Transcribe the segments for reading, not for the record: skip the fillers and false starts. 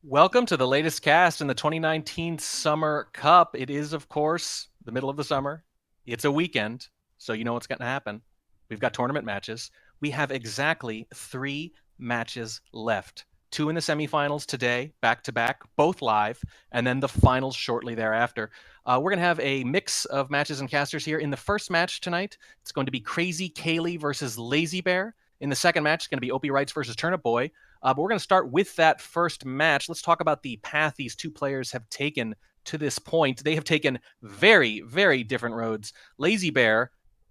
Welcome to the latest cast in the 2019 Summer Cup. It is, of course, the middle of the summer. It's a weekend, so you know what's going to happen. We've got tournament matches. We have exactly 3 matches left. 2 in the semifinals today, back to back, both live, and then the finals shortly thereafter. We're going to have a mix of matches and casters here. In the first match tonight, it's going to be KrazyCaley versus Lazybear. In the second match, it's going to be Opie Wrights versus Turnip Boy. But we're going to start with that first match. Let's talk about the path these two players have taken to this point. They have taken very, very different roads. Lazybear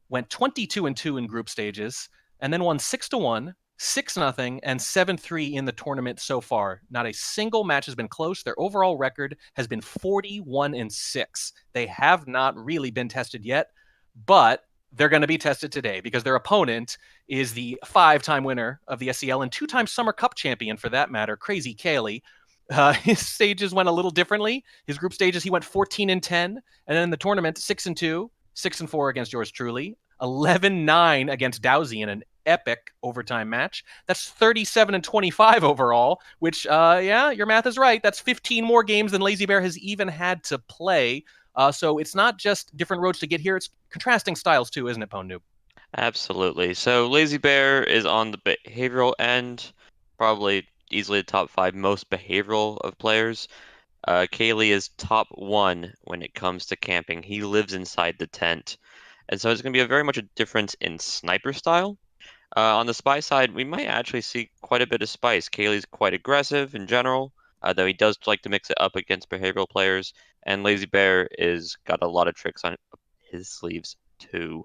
went 22-2 in group stages, and then won 6-1, 6-0, and 7-3 in the tournament so far. Not a single match has been close. Their overall record has been 41-6. They have not really been tested yet, but they're going to be tested today because their opponent is the 5-time winner of the SCL and 2-time Summer Cup champion, for that matter, KrazyCaley. His stages went a little differently. His group stages, he went 14-10, and then in the tournament, 6-2, 6-4 against yours truly, 11-9 against Dowsey in an epic overtime match. That's 37-25 overall, which, yeah, your math is right. That's 15 more games than Lazybear has even had to play. So it's not just different roads to get here; it's contrasting styles too, isn't it, Pone Noob? Absolutely. So Lazy Bear is on the behavioral end, probably easily the top five most behavioral of players. Kaylee is top one when it comes to camping. He lives inside the tent. And so it's going to be a very much a difference in sniper style. On the spy side, we might actually see quite a bit of spice. Kaylee's quite aggressive in general, though he does like to mix it up against behavioral players. And Lazy Bear is got a lot of tricks on his sleeves too.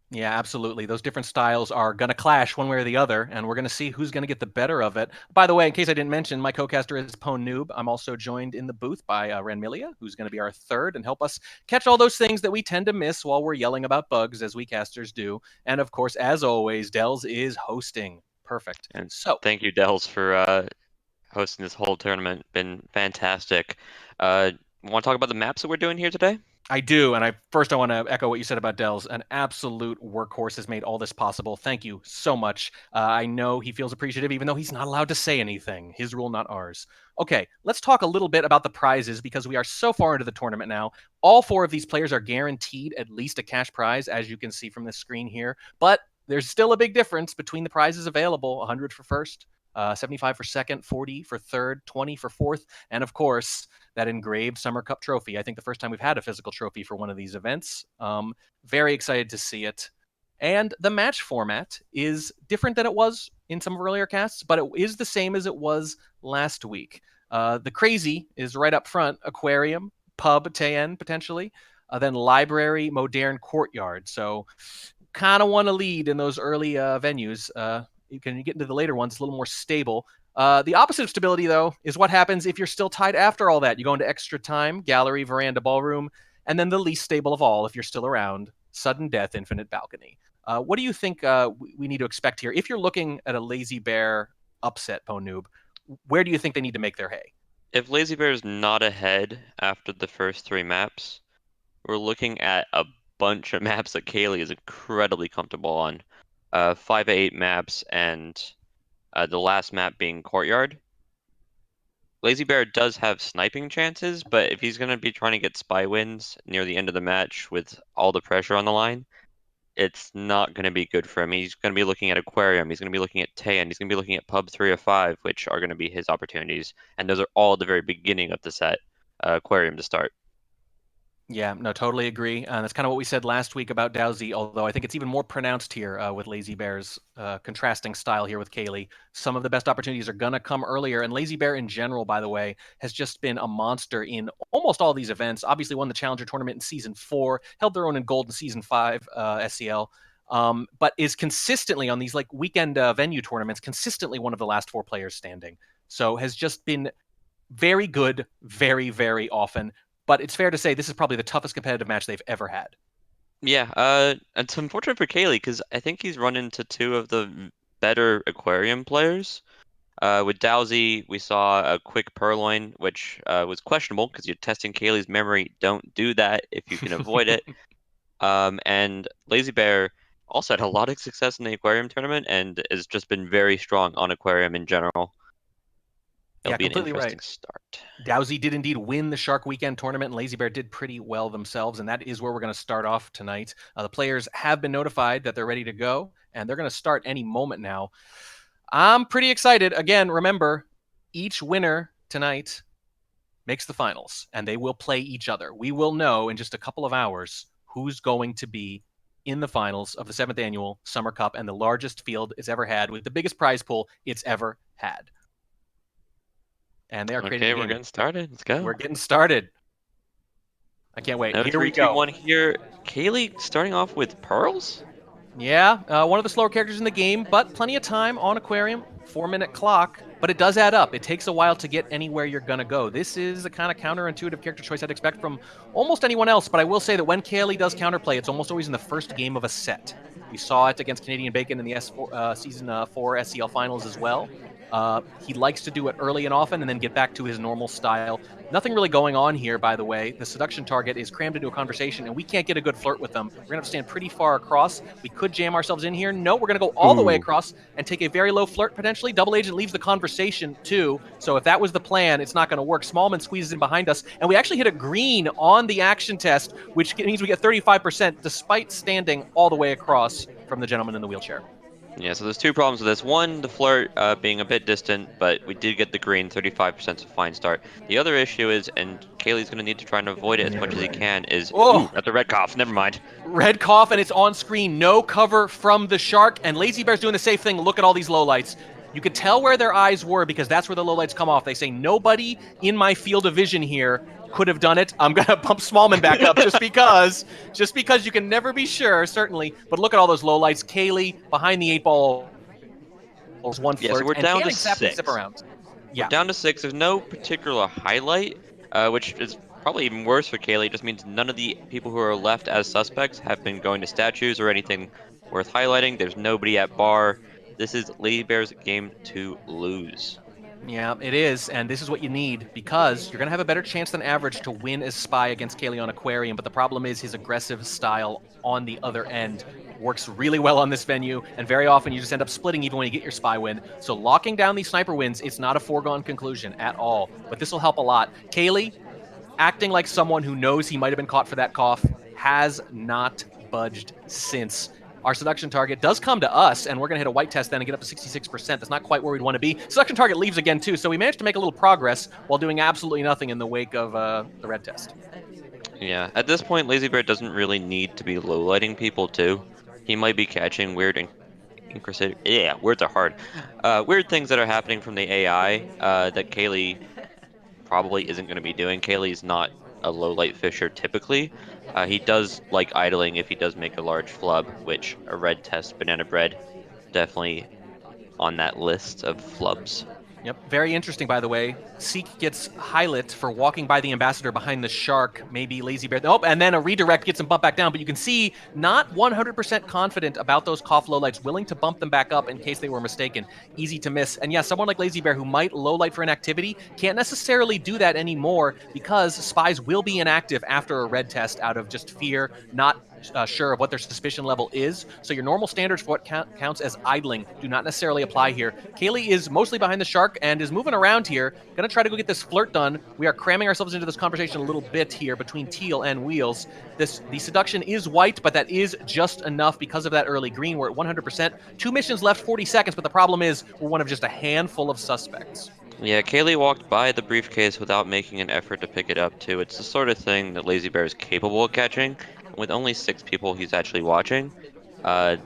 Yeah, absolutely. Those different styles are going to clash one way or the other, and we're going to see who's going to get the better of it. By the way, in case I didn't mention, my co-caster is Pone Noob. I'm also joined in the booth by Ranmilia, who's going to be our third and help us catch all those things that we tend to miss while we're yelling about bugs, as we casters do. And of course, as always, Dells is hosting. Perfect. And So, thank you, Dels, for hosting this whole tournament. Been fantastic. Want to talk about the maps that we're doing here today? I do, and I want to echo what you said about Dells. An absolute workhorse has made all this possible. Thank you so much. I know he feels appreciative, even though he's not allowed to say anything. His rule, not ours. Okay, let's talk a little bit about the prizes because we are so far into the tournament now. All 4 of these players are guaranteed at least a cash prize, as you can see from the screen here. But there's still a big difference between the prizes available: 100 for first, 75 for second, 40 for third, 20 for fourth, and of course, that engraved Summer Cup trophy. I think the first time we've had a physical trophy for one of these events. Very excited to see it. And the match format is different than it was in some earlier casts, but it is the same as it was last week. The crazy is right up front: Aquarium, Pub, Tayen, potentially. Then Library, Modern, Courtyard. So kind of want to lead in those early venues. You can get into the later ones, it's a little more stable. The opposite of stability, though, is what happens if you're still tied after all that. You go into extra time, gallery, veranda, ballroom, and then the least stable of all, if you're still around, sudden death, infinite balcony. What do you think we need to expect here? If you're looking at a Lazybear upset, Po Noob, where do you think they need to make their hay? If Lazy Bear is not ahead after the first three maps, we're looking at a bunch of maps that Kaylee is incredibly comfortable on. 5 of 8 maps, and the last map being Courtyard. Lazy Bear does have sniping chances, but if he's going to be trying to get spy wins near the end of the match with all the pressure on the line, it's not going to be good for him. He's going to be looking at Aquarium. He's going to be looking at Tay, and he's going to be looking at Pub 3 of 5, which are going to be his opportunities. And those are all at the very beginning of the set. Aquarium to start. Yeah, no, totally agree. That's kind of what we said last week about Dowsey, although I think it's even more pronounced here with Lazy Bear's contrasting style here with Kaylee. Some of the best opportunities are going to come earlier. And Lazy Bear in general, by the way, has just been a monster in almost all these events. Obviously, won the Challenger tournament in season 4, held their own in gold in season 5 SCL. But is consistently on these like weekend venue tournaments, consistently one of the last 4 players standing. So has just been very good, very, very often. But it's fair to say this is probably the toughest competitive match they've ever had. Yeah, it's unfortunate for Kaylee because I think he's run into two of the better Aquarium players. With Dowsey, we saw a quick Purloin, which was questionable because you're testing Kaylee's memory. Don't do that if you can avoid it. And Lazy Bear also had a lot of success in the Aquarium tournament and has just been very strong on Aquarium in general. It'll Yeah, be an completely right. interesting start. Dowsy did indeed win the Shark Weekend tournament, and Lazybear did pretty well themselves, and that is where we're going to start off tonight. The players have been notified that they're ready to go, and they're going to start any moment now. I'm pretty excited. Again, remember, each winner tonight makes the finals, and they will play each other. We will know in just a couple of hours who's going to be in the finals of the 7th annual Summer Cup and the largest field it's ever had with the biggest prize pool it's ever had. And they are creating Okay, the we're game. getting started. Let's go. We're getting started. I can't wait. No Here three, we two, go. one here. Kaylee starting off with pearls? Yeah, one of the slower characters in the game, but plenty of time on Aquarium. 4-minute clock, but it does add up. It takes a while to get anywhere you're going to go. This is the kind of counterintuitive character choice I'd expect from almost anyone else, but I will say that when Caley does counterplay, it's almost always in the first game of a set. We saw it against Canadian Bacon in the Season 4 SCL Finals as well. He likes to do it early and often and then get back to his normal style. Nothing really going on here, by the way. The seduction target is crammed into a conversation, and we can't get a good flirt with them. We're going to have to stand pretty far across. We could jam ourselves in here. No, we're going to go all the way Ooh. across and take a very low flirt, potentially. Double agent leaves the conversation, too. So if that was the plan, it's not going to work. Smallman squeezes in behind us, and we actually hit a green on the action test, which means we get 35% despite standing all the way across from the gentleman in the wheelchair. Yeah, so there's two problems with this. One, the flirt being a bit distant, but we did get the green, 35% is a fine start. The other issue is, and Kaylee's going to need to try and avoid it as much as he can, is, ooh, Oh, that's a red cough, never mind. red cough, and it's on screen. No cover from the shark, and Lazy Bear's doing the safe thing. Look at all these lowlights. You could tell where their eyes were because that's where the lowlights come off. They say, nobody in my field of vision here could have done it. I'm going to bump Smallman back up just because you can never be sure, certainly. But look at all those lowlights. Kaylee behind the 8 ball, one Yeah, so flirt, we're and down can't to exactly zip 6. around. We're Yeah. down to 6. There's no particular highlight, which is probably even worse for Kaylee. It just means none of the people who are left as suspects have been going to statues or anything worth highlighting. There's nobody at bar. This is Lady Bear's game to lose. Yeah, it is, and this is what you need because you're going to have a better chance than average to win as Spy against Kaylee on Aquarium, but the problem is his aggressive style on the other end works really well on this venue, and very often you just end up splitting even when you get your Spy win. So locking down these sniper wins, it's not a foregone conclusion at all, but this will help a lot. Kaylee, acting like someone who knows he might have been caught for that cough, has not budged since. Our seduction target does come to us, and we're going to hit a white test then and get up to 66%. That's not quite where we'd want to be. Seduction target leaves again, too, so we managed to make a little progress while doing absolutely nothing in the wake of the red test. Yeah, at this point, Lazy Bear doesn't really need to be low-lighting people too. He might be catching weird yeah, words are hard. Weird things that are happening from the AI that Kaylee probably isn't going to be doing. Kaylee's not a low light fisher typically. He does like idling if he does make a large flub, which a red test banana bread definitely on that list of flubs. Yep, very interesting, by the way. Seek gets highlight for walking by the ambassador behind the shark, maybe Lazy Bear. Oh, and then a redirect gets him bumped back down, but you can see not 100% confident about those cough lowlights, willing to bump them back up in case they were mistaken. Easy to miss. And yeah, someone like Lazy Bear who might lowlight for inactivity can't necessarily do that anymore because spies will be inactive after a red test out of just fear, not sure of what their suspicion level is. So your normal standards for what counts as idling do not necessarily apply here. Kaylee is mostly behind the shark and is moving around here. Gonna try to go get this flirt done. We are cramming ourselves into this conversation a little bit here between Teal and Wheels. The seduction is white, but that is just enough because of that early green. We're at 100%. 2 missions left, 40 seconds, but the problem is we're one of just a handful of suspects. Yeah, Kaylee walked by the briefcase without making an effort to pick it up too. It's the sort of thing that Lazy Bear is capable of catching. With only 6 people he's actually watching, uh,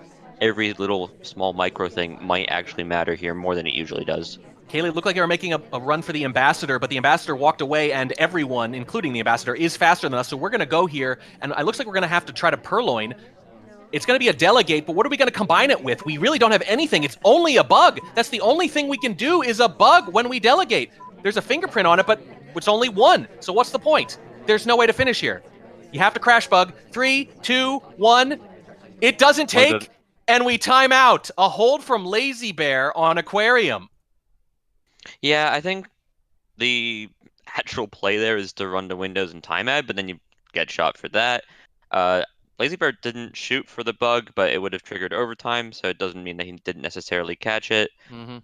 every little small micro thing might actually matter here more than it usually does. Kaylee looked like they were making a run for the ambassador, but the ambassador walked away, and everyone, including the ambassador, is faster than us. So we're going to go here, and it looks like we're going to have to try to purloin. It's going to be a delegate, but what are we going to combine it with? We really don't have anything. It's only a bug. That's the only thing we can do is a bug when we delegate. There's a fingerprint on it, but it's only one. So what's the point? There's no way to finish here. You have to crash bug. 3, 2, 1. It doesn't Was it? take, and we time out. A hold from Lazy Bear on Aquarium. Yeah, I think the actual play there is to run to Windows and time ad, but then you get shot for that. Uh, Lazybear didn't shoot for the bug, but it would have triggered overtime, so it doesn't mean that he didn't necessarily catch it. Mm-hmm.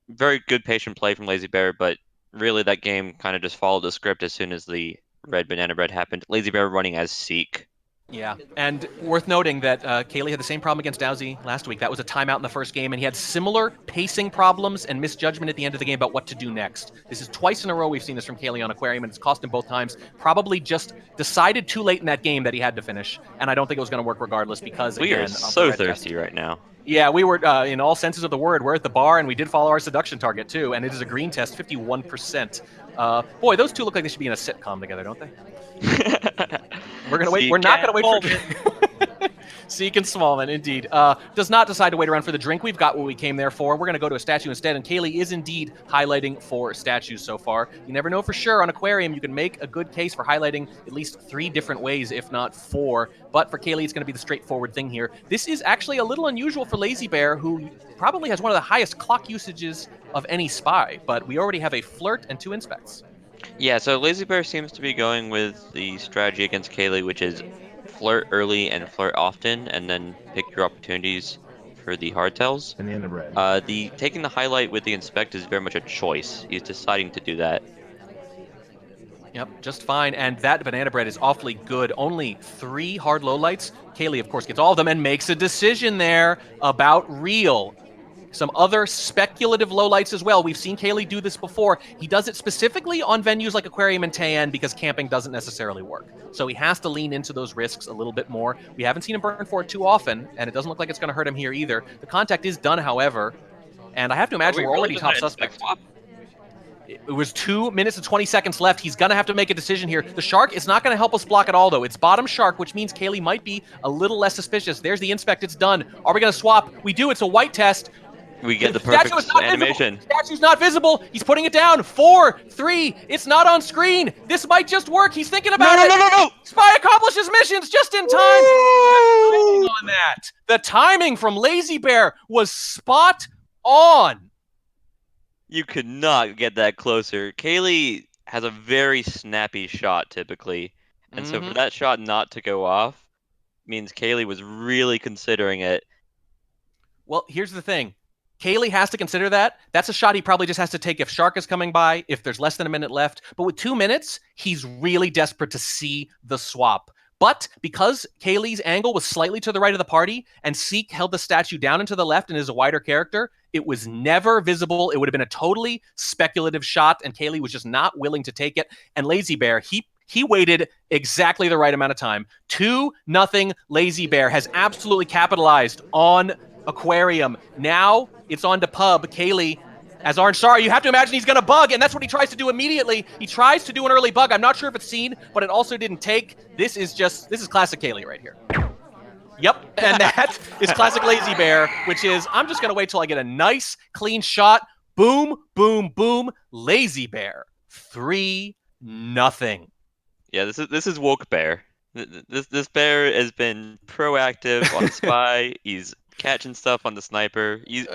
Very good patient play from Lazybear, but Really, that game kind of just followed the script as soon as the red banana bread happened. Lazybear running as Seek. Yeah, and worth noting that Caley had the same problem against Dowsey last week. That was a timeout in the first game, and he had similar pacing problems and misjudgment at the end of the game about what to do next. This is twice in a row we've seen this from Caley on Aquarium, and it's cost him both times. Probably just decided too late in that game that he had to finish, and I don't think it was going to work regardless because, We are again, of the so red test. thirsty right now. Yeah, we were, in all senses of the word, we're at the bar, and we did follow our seduction target, too, and it is a green test, 51%. Boy, those two look like they should be in a sitcom together, don't they? We're gonna wait. We're not gonna wait for Seek and Smallman, indeed. Does not decide to wait around for the drink. We've got what we came there for. We're gonna go to a statue instead, and Kaylee is indeed highlighting for statues so far. You never know for sure on Aquarium. You can make a good case for highlighting at least 3 different ways, if not 4. But for Kaylee, it's gonna be the straightforward thing here. This is actually a little unusual for Lazybear, who probably has one of the highest clock usages of any spy. But we already have a flirt and 2 inspects. Yeah, so Lazybear seems to be going with the strategy against Kaylee, which is flirt early and flirt often, and then pick your opportunities for the hardtails. Banana bread. The taking the highlight with the inspect is very much a choice. He's deciding to do that. Yep, just fine. And that banana bread is awfully good. Only 3 hard lowlights. Kaylee, of course, gets all of them and makes a decision there about real. Some other speculative lowlights as well. We've seen Kaylee do this before. He does it specifically on venues like Aquarium and Tayan because camping doesn't necessarily work. So he has to lean into those risks a little bit more. We haven't seen him burn for it too often, and it doesn't look like it's going to hurt him here either. The contact is done, however, and I have to imagine we're already top suspect. It was 2 minutes and 20 seconds left. He's going to have to make a decision here. The shark is not going to help us block at all, though. It's bottom shark, which means Kaylee might be a little less suspicious. There's the inspect. It's done. Are we going to swap? We do. It's a white test. We get the perfect animation. Statue's not visible. He's putting it down. 4, 3. It's not on screen. This might just work. He's thinking about it. No. Spy accomplishes missions just in time. On that. The timing from Lazybear was spot on. You could not get that closer. Kaylee has a very snappy shot typically, and so for that shot not to go off means Kaylee was really considering it. Well, here's the thing. Kaylee has to consider that. That's a shot he probably just has to take if Shark is coming by, if there's less than a minute left. But with 2 minutes, he's really desperate to see the swap. But because Kaylee's angle was slightly to the right of the party and Seek held the statue down and to the left and is a wider character, it was never visible. It would have been a totally speculative shot, and Kaylee was just not willing to take it. And Lazybear, he waited exactly the right amount of time. 2-0 Lazybear has absolutely capitalized on Aquarium. Now it's on to Pub. Kaylee, as Orange Star, you have to imagine he's going to bug, and that's what he tries to do immediately. He tries to do an early bug. I'm not sure if it's seen, but it also didn't take. This is classic Kaylee right here. Yep, and that is classic Lazybear, which is, I'm just going to wait till I get a nice, clean shot. Boom, boom, boom. Lazybear. 3-0. Yeah, this is woke bear. This bear has been proactive on Spy. He's catching stuff on the sniper. His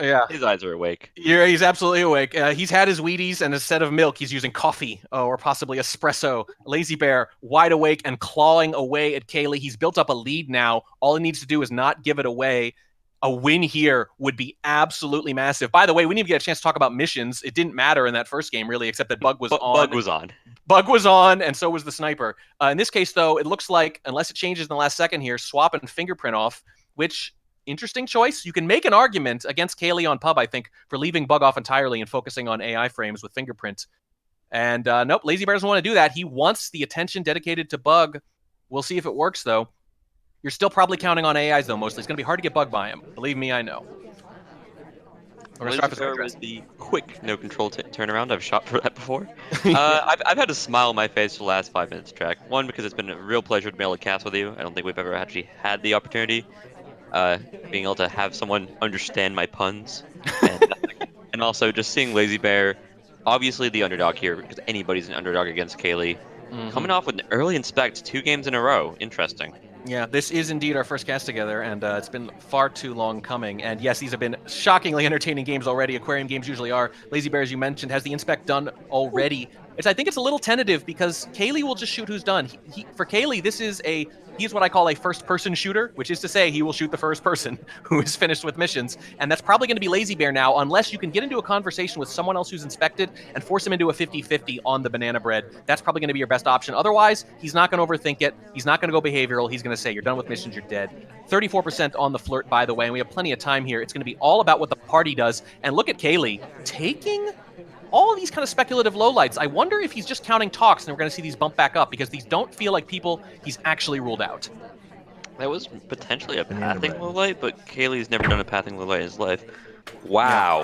eyes are awake. Yeah, he's absolutely awake. He's had his Wheaties, and instead of milk, he's using coffee or possibly espresso. Lazybear, wide awake and clawing away at Kaylee. He's built up a lead now. All he needs to do is not give it away. A win here would be absolutely massive. By the way, we need to get a chance to talk about missions. It didn't matter in that first game, really, except that Bug was on. Bug was on, and so was the sniper. In this case, though, it looks like, unless it changes in the last second here, swap and fingerprint off, which... interesting choice. You can make an argument against Kaylee on Pub, I think, for leaving Bug off entirely and focusing on AI frames with fingerprint. And nope, Lazybear doesn't want to do that. He wants the attention dedicated to Bug. We'll see if it works, though. You're still probably counting on AIs, though, mostly. It's going to be hard to get Bug by him. Believe me, I know. Lazybear with the quick no-control turnaround. I've shot for that before. I've had a smile on my face for the last 5 minutes, Track. One, because it's been a real pleasure to be able to cast with you. I don't think we've ever actually had the opportunity. Being able to have someone understand my puns, and also just seeing Lazybear, obviously the underdog here, because anybody's an underdog against Kaylee, coming off with an early inspect 2 games in a row. Interesting. Yeah, this is indeed our first cast together, and it's been far too long coming. And yes, these have been shockingly entertaining games already. Aquarium games usually are. Lazybear, as you mentioned, has the inspect done already. I think it's a little tentative because Caley will just shoot who's done. For Caley, he's what I call a first-person shooter, which is to say he will shoot the first person who is finished with missions, and that's probably going to be Lazybear now, unless you can get into a conversation with someone else who's inspected and force him into a 50-50 on the banana bread. That's probably going to be your best option. Otherwise, he's not going to overthink it. He's not going to go behavioral. He's going to say, you're done with missions, you're dead. 34% on the flirt, by the way, and we have plenty of time here. It's going to be all about what the party does. And look at Caley taking all of these kind of speculative lowlights. I wonder if he's just counting talks and we're going to see these bump back up because these don't feel like people he's actually ruled out. That was potentially a Banana pathing bread. low light, but Kaylee's never done a pathing low light in his life. Wow.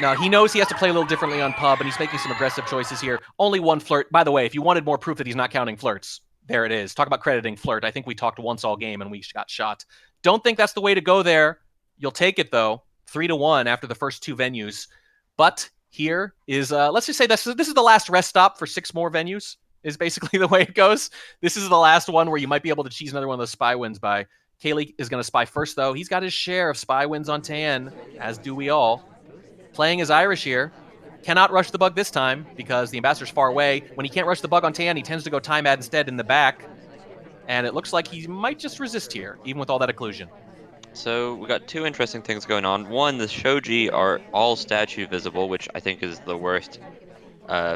Now, he knows he has to play a little differently on pub, and he's making some aggressive choices here. Only one flirt. By the way, if you wanted more proof that he's not counting flirts, there it is. Talk about crediting flirt. I think we talked once all game and we got shot. Don't think that's the way to go there. You'll take it, though. 3-1 after the first two venues. But here is, let's just say this is the last rest stop for 6 more venues, is basically the way it goes. This is the last one where you might be able to cheese another one of those spy wins by. Caley is going to spy first, though. He's got his share of spy wins on Tan, as do we all. Playing as Irish here. Cannot rush the bug this time because the ambassador's far away. When he can't rush the bug on Tan, he tends to go time ad instead in the back. And it looks like he might just resist here, even with all that occlusion. So we got 2 interesting things going on. One, the shoji are all statue visible, which I think is the worst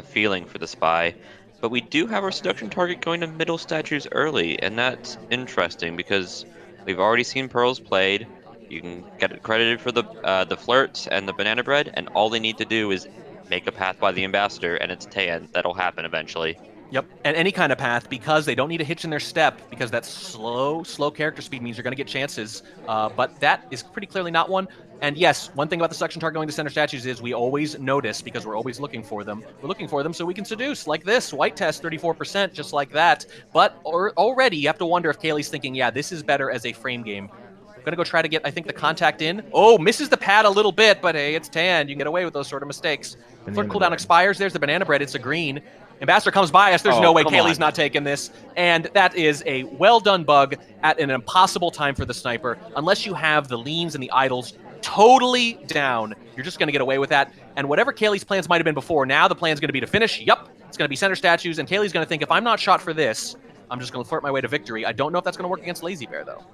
feeling for the spy. But we do have our seduction target going to middle statues early, and that's interesting because we've already seen pearls played. You can get it credited for the flirts and the banana bread, and all they need to do is make a path by the ambassador, and it's Tan. That'll happen eventually. Yep, and any kind of path because they don't need a hitch in their step because that slow character speed means you're going to get chances. But that is pretty clearly not one. And yes, one thing about the seduction target going to center statues is we always notice because we're always looking for them. We're looking for them so we can seduce like this. White test 34%, just like that. But already you have to wonder if Caley's thinking, yeah, this is better as a frame game. I'm going to go try to get, I think, the contact in. Oh, misses the pad a little bit, but hey, it's Tan. You can get away with those sort of mistakes. Flirt cooldown expires. There's the banana bread. It's a green. Ambassador comes by us. There's no way Caley's not taking this. And that is a well-done bug at an impossible time for the sniper. Unless you have the leans and the idols totally down, you're just going to get away with that. And whatever Caley's plans might have been before, now the plan's going to be to finish. Yup, it's going to be center statues. And Caley's going to think, if I'm not shot for this, I'm just going to flirt my way to victory. I don't know if that's going to work against Lazybear, though.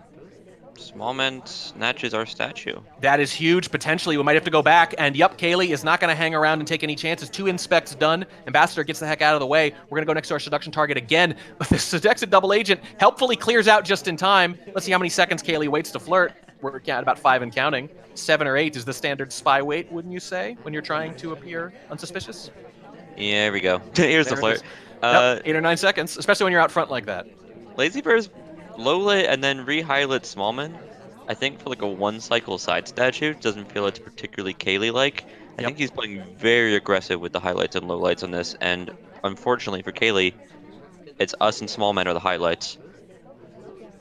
Smallman snatches our statue. That is huge. Potentially, we might have to go back. And yep, Caley is not going to hang around and take any chances. 2 inspects done. Ambassador gets the heck out of the way. We're going to go next to our seduction target again. But the Sedexit double agent helpfully clears out just in time. Let's see how many seconds Caley waits to flirt. We're at about 5 and counting. 7 or 8 is the standard spy wait, wouldn't you say, when you're trying to appear unsuspicious? Yeah, here we go. Here's the flirt. Yep, 8 or 9 seconds, especially when you're out front like that. Lazybear's low lit and then re-highlit Smallman. I think for like a 1-cycle side statue, doesn't feel it's particularly Caley-like. I think he's playing very aggressive with the highlights and lowlights on this, and unfortunately for Caley, it's us and Smallman are the highlights.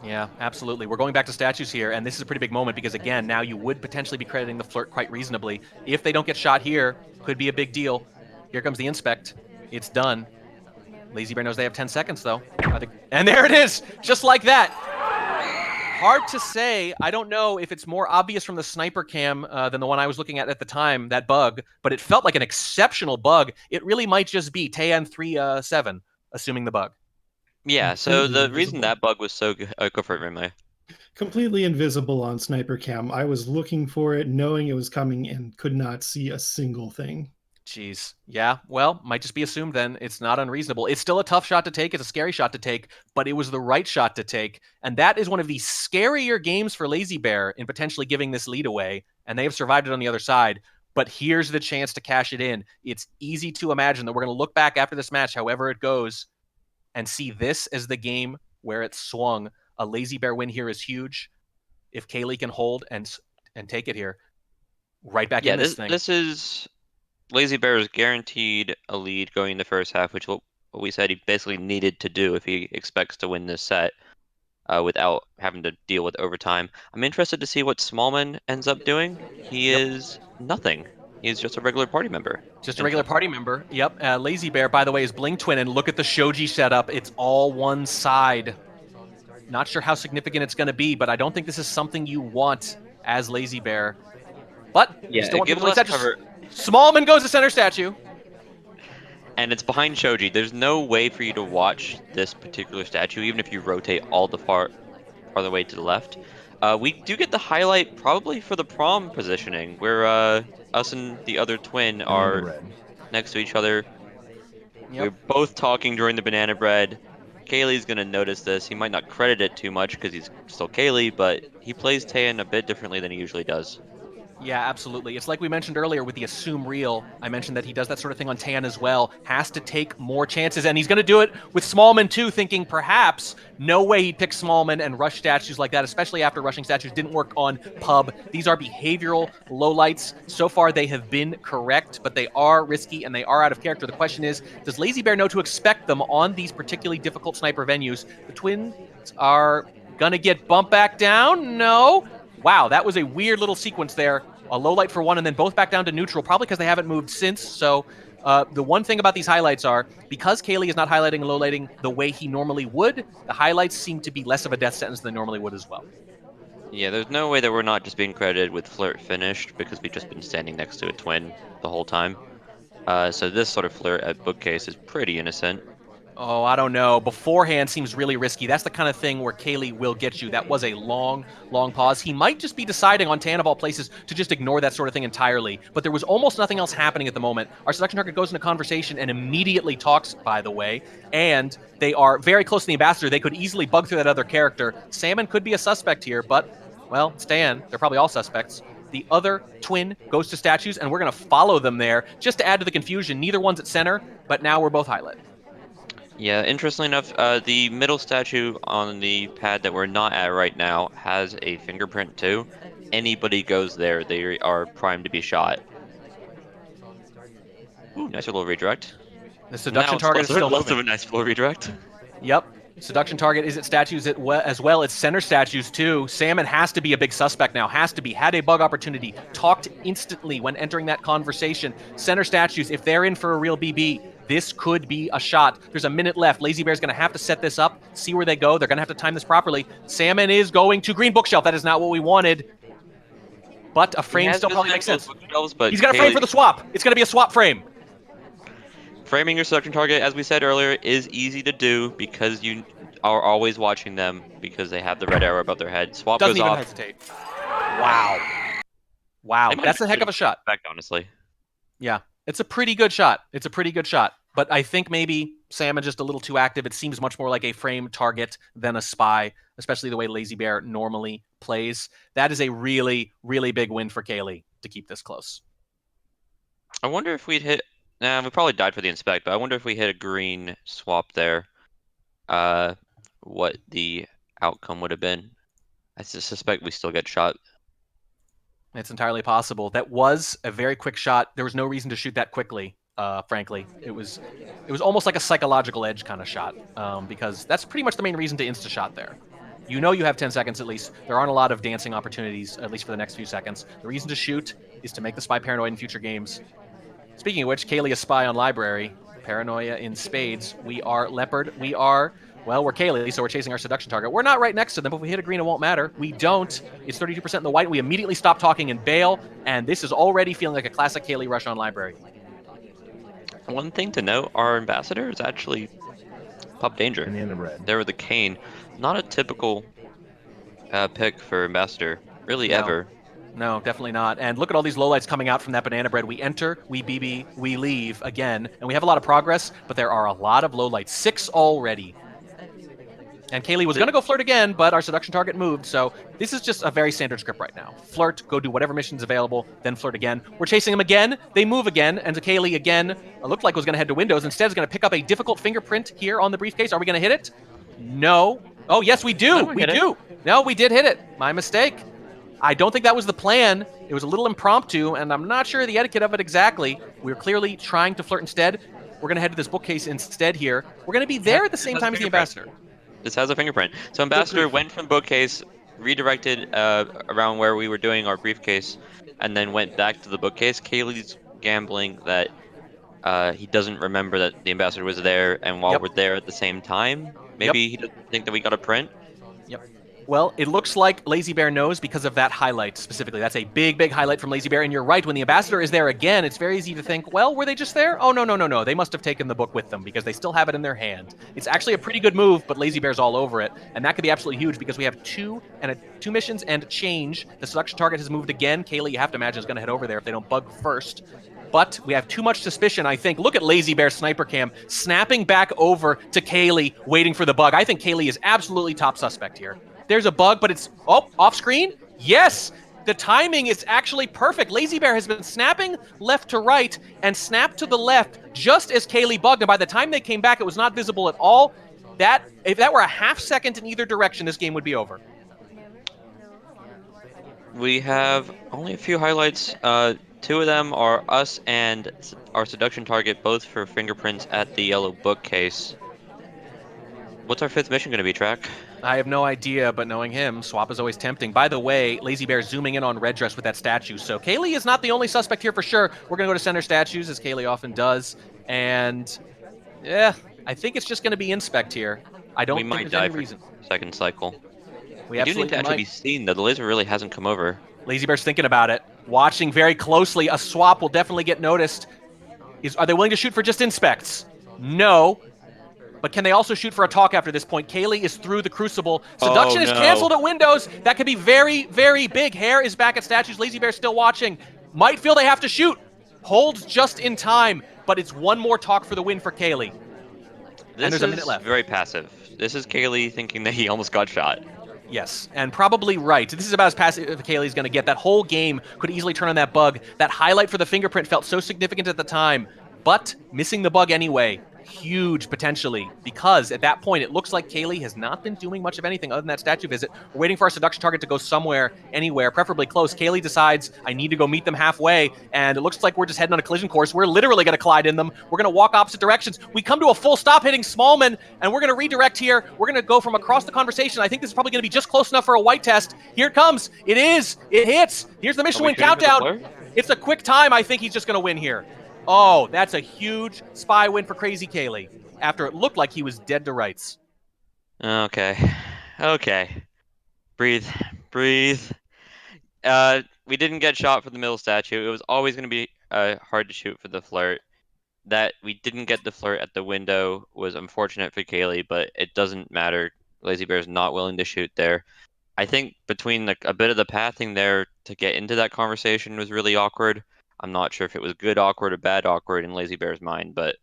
Yeah, absolutely. We're going back to statues here, and this is a pretty big moment because, again, now you would potentially be crediting the flirt quite reasonably. If they don't get shot here, could be a big deal. Here comes the inspect. It's done. Lazybear knows they have 10 seconds, though. And there it is! Just like that! Hard to say. I don't know if it's more obvious from the sniper cam than the one I was looking at the time, that bug, but it felt like an exceptional bug. It really might just be Taeyan 3-7, assuming the bug. Yeah, so the reason that bug was so good... go for it, Rimley. Completely invisible on sniper cam. I was looking for it, knowing it was coming, and could not see a single thing. Jeez. Yeah, well, might just be assumed then. It's not unreasonable. It's still a tough shot to take. It's a scary shot to take, but it was the right shot to take. And that is one of the scarier games for Lazybear in potentially giving this lead away. And they have survived it on the other side. But here's the chance to cash it in. It's easy to imagine that we're going to look back after this match, however it goes, and see this as the game where it swung. A Lazybear win here is huge. If Caley can hold and take it here, right back in this thing. This is... Lazybear is guaranteed a lead going in the first half, which what we said he basically needed to do if he expects to win this set without having to deal with overtime. I'm interested to see what Smallman ends up doing. He is nothing. He's just a regular party member. Just a regular party member. Yep. Lazybear, by the way, is Bling Twin, and look at the Shoji setup. It's all one side. Not sure how significant it's going to be, but I don't think this is something you want as Lazybear. But yeah, still it gives us cover. Smallman goes to center statue. and it's behind Shoji. There's no way for you to watch this particular statue, even if you rotate all the farther way to the left. We do get the highlight probably for the prom positioning, where us and the other twin are next to each other. Yep. We're both talking during the banana bread. Kaylee's gonna notice this. He might not credit it too much because he's still Kaylee, but he plays Taeyeon a bit differently than he usually does. Yeah, absolutely. It's like we mentioned earlier with the assume real. I mentioned that he does that sort of thing on Tan as well. Has to take more chances, and he's going to do it with Smallman too, thinking perhaps no way he'd pick Smallman and rush statues like that, especially after rushing statues didn't work on Pub. These are behavioral lowlights. So far, they have been correct, but they are risky and they are out of character. The question is, does Lazybear know to expect them on these particularly difficult sniper venues? The Twins are going to get bumped back down? No. Wow, that was a weird little sequence there. A low light for one, and then both back down to neutral, probably because they haven't moved since. So the one thing about these highlights are, because Kaylee is not highlighting and low lighting the way he normally would, the highlights seem to be less of a death sentence than they normally would as well. Yeah, there's no way that we're not just being credited with flirt finished because we've just been standing next to a twin the whole time. So this sort of flirt at bookcase is pretty innocent. Oh, I don't know. Beforehand seems really risky. That's the kind of thing where Kaylee will get you. That was a long, long pause. He might just be deciding on Tan of all places to just ignore that sort of thing entirely. But there was almost nothing else happening at the moment. Our seduction target goes into conversation and immediately talks, by the way. And they are very close to the ambassador. They could easily bug through that other character. Salmon could be a suspect here, but, well, it's Tan. They're probably all suspects. The other twin goes to statues, and we're going to follow them there just to add to the confusion. Neither one's at center, but now we're both highlighted. Yeah, interestingly enough, the middle statue on the pad that we're not at right now has a fingerprint too. Anybody goes there, they are primed to be shot. Ooh, nice little redirect. The Now seduction it's target is still less of moving. a nice full redirect. Yep. Seduction target is at statues as well. It's center statues too. Salmon has to be a big suspect now. Has to be. Had a bug opportunity. Talked instantly when entering that conversation. Center statues, if they're in for a real BB, this could be a shot. There's a minute left. Lazybear's going to have to set this up, see where they go. They're going to have to time this properly. Salmon is going to green bookshelf. That is not what we wanted. But a frame still probably makes sense. But He's got a frame for the swap. It's going to be a swap frame. Framing your seduction target, as we said earlier, is easy to do because you are always watching them because they have the red arrow above their head. Swap Doesn't goes even off. hesitate. Wow. Wow. That's a heck of a shot. Back, honestly. Yeah. It's a pretty good shot. It's a pretty good shot. But I think maybe Salmon just a little too active. It seems much more like a frame target than a spy, especially the way Lazybear normally plays. That is a really, really big win for Kaylee to keep this close. I wonder if we'd hit. Nah, we probably died for the inspect, but I wonder if we hit a green swap there, what the outcome would have been. I suspect we still get shot. It's entirely possible. That was a very quick shot. There was no reason to shoot that quickly. Frankly, it was almost like a psychological edge kind of shot, because that's pretty much the main reason to insta shot there. You know you have 10 seconds at least. There aren't a lot of dancing opportunities, at least for the next few seconds. The reason to shoot is to make the spy paranoid in future games. Speaking of which, Kaylee is spy on library. Paranoia in spades. We are leopard. We are, well, we're Kaylee, so we're chasing our seduction target. We're not right next to them, but if we hit a green, it won't matter. We don't. It's 32% in the white. We immediately stop talking and bail, and this is already feeling like a classic Kaylee rush on library. One thing to note, our ambassador is actually Pup Danger. There with the cane. Not a typical pick for ambassador, really ever. No, definitely not. And look at all these lowlights coming out from that banana bread. We enter, we BB, we leave again. And we have a lot of progress, but there are a lot of lowlights. 6 already. And Kaylee was going to go flirt again, but our seduction target moved. So this is just a very standard script right now. Flirt, go do whatever mission's available, then flirt again. We're chasing them again. They move again. And Kaylee again looked like was going to head to windows. Instead is going to pick up a difficult fingerprint here on the briefcase. Are we going to hit it? No. Oh, yes, we do. We do. No, we did hit it. My mistake. I don't think that was the plan. It was a little impromptu, and I'm not sure the etiquette of it exactly. We were clearly trying to flirt instead. We're going to head to this bookcase instead here. We're going to be there at the same time as the ambassador. This has a fingerprint. So ambassador went from bookcase, redirected around where we were doing our briefcase, and then went back to the bookcase. Kaylee's gambling that he doesn't remember that the ambassador was there, and while we're there at the same time, maybe he doesn't think that we got a print. Yep. Well, it looks like Lazybear knows because of that highlight specifically. That's a big, big highlight from Lazybear. And you're right, when the ambassador is there again, it's very easy to think, well, were they just there? Oh, no, no, no, no. They must have taken the book with them because they still have it in their hand. It's actually a pretty good move, but Lazybear's all over it. And that could be absolutely huge because we have two missions and change. The seduction target has moved again. Kaylee, you have to imagine, is going to head over there if they don't bug first. But we have too much suspicion, I think. Look at Lazybear sniper cam snapping back over to Kaylee, waiting for the bug. I think Kaylee is absolutely top suspect here. There's a bug, but it's off screen. Yes, the timing is actually perfect. Lazybear has been snapping left to right and snapped to the left just as Kaylee bugged. And by the time they came back, it was not visible at all. If that were a half second in either direction, this game would be over. We have only a few highlights. Two of them are us and our seduction target, both for fingerprints at the yellow bookcase. What's our fifth mission going to be, Track? I have no idea, but knowing him, swap is always tempting. By the way, Lazybear zooming in on Red Dress with that statue. So Kaylee is not the only suspect here for sure. We're going to go to center statues, as Kaylee often does. And, yeah, I think it's just going to be Inspect here. I don't think there's any reason. Second cycle. We do need to actually might. be seen, though. The laser really hasn't come over. Lazybear's thinking about it. Watching very closely. A swap will definitely get noticed. Are they willing to shoot for just Inspects? No. But can they also shoot for a talk after this point? Kaylee is through the Crucible. Seduction is canceled at Windows. That could be very, very big. Hair is back at statues. Lazybear still watching. Might feel they have to shoot. Holds just in time, but it's one more talk for the win for Kaylee. And there's a minute left. Very passive. This is Kaylee thinking that he almost got shot. Yes, and probably right. This is about as passive as Kaylee's going to get. That whole game could easily turn on that bug. That highlight for the fingerprint felt so significant at the time, but missing the bug anyway. Huge potentially, because at that point it looks like Kaylee has not been doing much of anything other than that statue visit. We're waiting for our seduction target to go somewhere, anywhere, preferably close. Kaylee decides, I need to go meet them halfway, and it looks like we're just heading on a collision course. We're literally going to collide in them. We're going to walk opposite directions. We come to a full stop hitting Smallman, and we're going to redirect here. We're going to go from across the conversation. I think this is probably going to be just close enough for a white test. Here it comes. It is. It hits. Here's the mission win countdown. It's a quick time. I think he's just going to win here. Oh, that's a huge spy win for KrazyCaley after it looked like he was dead to rights. Okay. Breathe. We didn't get shot for the middle statue. It was always going to be hard to shoot for the flirt. That we didn't get the flirt at the window was unfortunate for Kaylee, but it doesn't matter. Lazybear's not willing to shoot there. I think between a bit of the pathing there to get into that conversation was really awkward. I'm not sure if it was good awkward or bad awkward in Lazybear's mind, but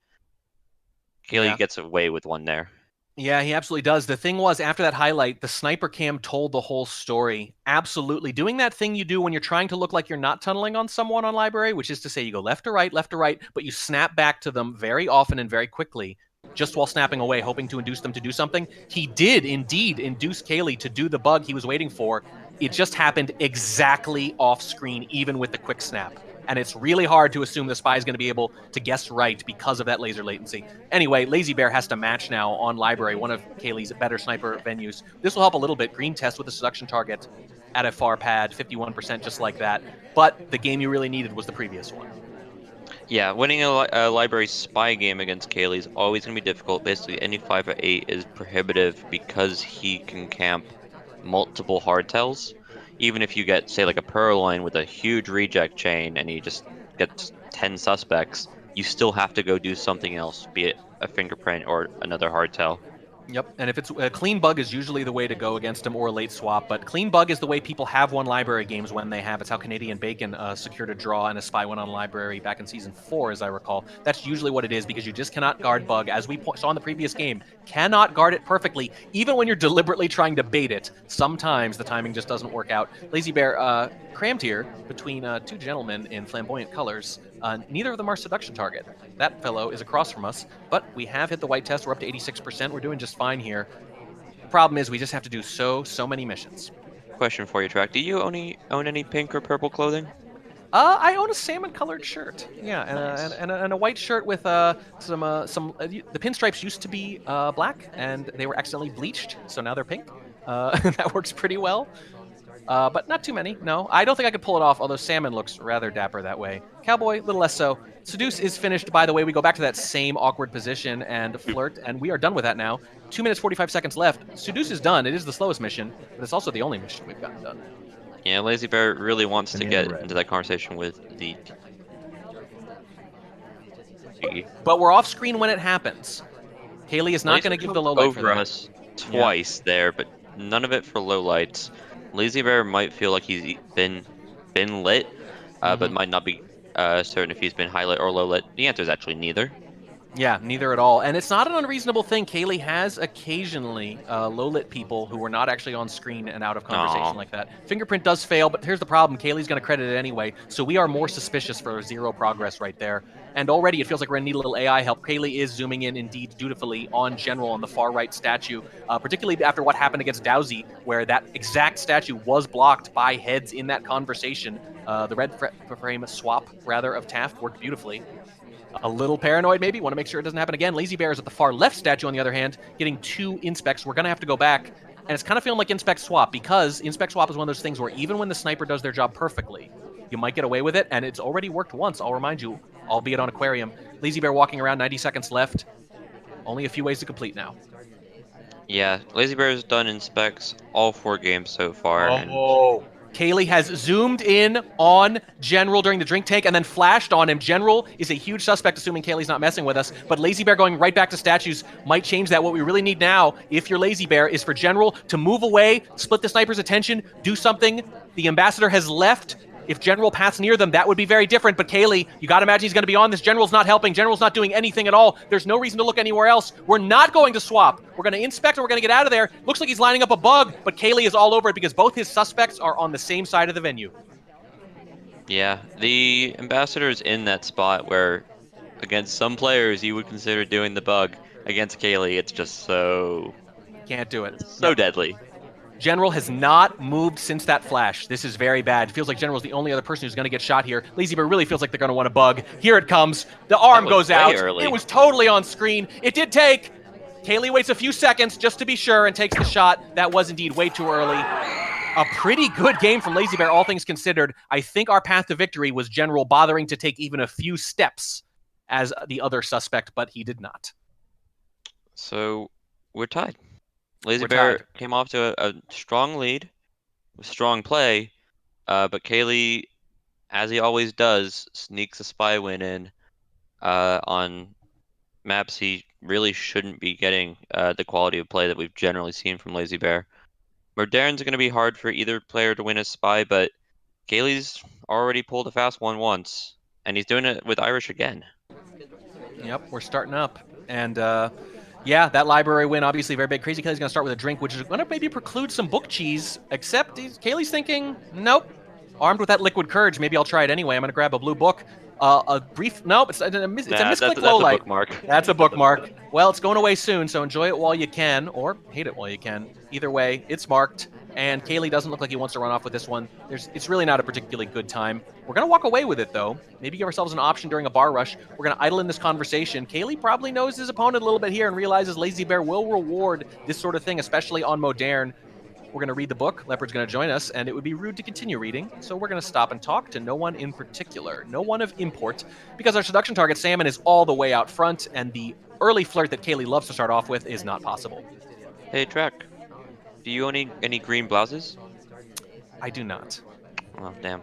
Kaylee gets away with one there. Yeah, he absolutely does. The thing was, after that highlight, the sniper cam told the whole story. Absolutely. Doing that thing you do when you're trying to look like you're not tunneling on someone on library, which is to say you go left to right, but you snap back to them very often and very quickly, just while snapping away, hoping to induce them to do something. He did indeed induce Kaylee to do the bug he was waiting for. It just happened exactly off screen, even with the quick snap. And it's really hard to assume the spy is going to be able to guess right because of that laser latency. Anyway, Lazybear has to match now on Library, one of Kaylee's better sniper venues. This will help a little bit. Green test with a seduction target at a far pad, 51% just like that. But the game you really needed was the previous one. Yeah, winning a Library spy game against Kaylee is always going to be difficult. Basically, any 5/8 is prohibitive because he can camp multiple hardtails. Even if you get, say, like a Purloin with a huge reject chain and he just gets 10 suspects, you still have to go do something else, be it a fingerprint or another hardtail. Yep, and if it's a clean bug is usually the way to go against him, or a late swap, but clean bug is the way people have won library games when they have. It's how Canadian Bacon secured a draw and a spy went on library back in season 4, as I recall. That's usually what it is, because you just cannot guard bug, as we saw in the previous game. Cannot guard it perfectly, even when you're deliberately trying to bait it. Sometimes the timing just doesn't work out. Lazybear crammed here between two gentlemen in flamboyant colors. Neither of them are seduction target. That fellow is across from us, but we have hit the white test. We're up to 86%. We're doing just fine here. The problem is we just have to do so many missions. Question for you, Track. Do you own any pink or purple clothing? I own a salmon-colored shirt. Yeah, Nice. and a white shirt with some. The pinstripes used to be black, and they were accidentally bleached, so now they're pink. That works pretty well. but not too many. No, I don't think I could pull it off, although Salmon looks rather dapper that way. Cowboy, a little less so. Seduce is finished, by the way. We go back to that same awkward position and flirt, and we are done with that now. 2 minutes, 45 seconds left. Seduce is done. It is the slowest mission, but it's also the only mission we've gotten done. Yeah, Lazybear really wants to Banana get bread. into that conversation with the... But we're off screen when it happens. Kaylee is not going to give the low light for over that. us twice there, but none of it for low lights. Lazybear might feel like he's been lit, but might not be certain if he's been high lit or low lit. The answer is actually neither. Yeah, neither at all. And it's not an unreasonable thing. Kaylee has occasionally low-lit people who were not actually on screen and out of conversation like that. Fingerprint does fail, but here's the problem. Kaylee's going to credit it anyway, so we are more suspicious for zero progress right there. And already it feels like we're going to need a little AI help. Kaylee is zooming in, indeed, dutifully on General on the far right statue, particularly after what happened against Dowsy, where that exact statue was blocked by heads in that conversation. The red frame swap, rather, of Taft worked beautifully. A little paranoid, maybe. Want to make sure it doesn't happen again. Lazybear is at the far left statue, on the other hand, getting 2 inspects. We're going to have to go back. And it's kind of feeling like inspect swap, because inspect swap is one of those things where even when the sniper does their job perfectly, you might get away with it, and it's already worked once, I'll remind you, albeit on Aquarium. Lazybear walking around, 90 seconds left. Only a few ways to complete now. Yeah, Lazybear has done inspects all 4 games so far. Oh. Kaylee has zoomed in on General during the drink tank and then flashed on him. General is a huge suspect, assuming Kaylee's not messing with us, but Lazybear going right back to statues might change that. What we really need now, if you're Lazybear, is for General to move away, split the sniper's attention, do something. The ambassador has left. If General passed near them, that would be very different. But Kaylee, you got to imagine he's going to be on this. General's not helping. General's not doing anything at all. There's no reason to look anywhere else. We're not going to swap. We're going to inspect and we're going to get out of there. Looks like he's lining up a bug, but Kaylee is all over it because both his suspects are on the same side of the venue. Yeah, the ambassador's in that spot where, against some players, you would consider doing the bug. Against Kaylee, it's just so... Can't do it. So deadly. General has not moved since that flash. This is very bad. It feels like General's the only other person who's going to get shot here. Lazybear really feels like they're going to want to bug. Here it comes. The arm goes out. Early. It was totally on screen. It did take. Kaylee waits a few seconds just to be sure and takes the shot. That was indeed way too early. A pretty good game from Lazybear, all things considered. I think our path to victory was General bothering to take even a few steps as the other suspect, but he did not. So, we're tied. Lazybear came off to a strong lead with strong play, but Kaylee, as he always does, sneaks a spy win in on maps he really shouldn't be getting the quality of play that we've generally seen from Lazybear. Modern's going to be hard for either player to win a spy, but Kaylee's already pulled a fast one once, and he's doing it with Irish again. Yep, we're starting up. And yeah, that library win, obviously very big. KrazyCaley's going to start with a drink, which is going to maybe preclude some book cheese, except Kaylee's thinking, nope. Armed with that liquid courage, maybe I'll try it anyway. I'm going to grab a blue book. A brief, nope, it's a misclick low light. That's a bookmark. That's a bookmark. Well, it's going away soon, so enjoy it while you can, or hate it while you can. Either way, it's marked, and Kaylee doesn't look like he wants to run off with this one. It's really not a particularly good time. We're going to walk away with it, though. Maybe give ourselves an option during a bar rush. We're going to idle in this conversation. Kaylee probably knows his opponent a little bit here and realizes Lazybear will reward this sort of thing, especially on Modern. We're going to read the book. Leopard's going to join us, and it would be rude to continue reading, so we're going to stop and talk to no one in particular, no one of import, because our seduction target, Salmon, is all the way out front, and the early flirt that Kaylee loves to start off with is not possible. Hey, Trek, do you own any green blouses? I do not. Oh, damn.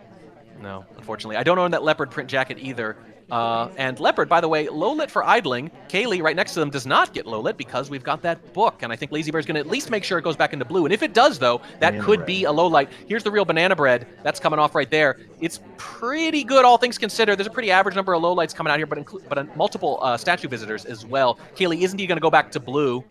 No, unfortunately. I don't own that leopard print jacket either. And Leopard, by the way, low lit for idling. Kaylee, right next to them, does not get low lit because we've got that book. And I think Lazybear is going to at least make sure it goes back into blue. And if it does, though, that Banana could bread. be a low light. Here's the real banana bread. That's coming off right there. It's pretty good, all things considered. There's a pretty average number of low lights coming out here, but multiple statue visitors as well. Kaylee, isn't he going to go back to blue?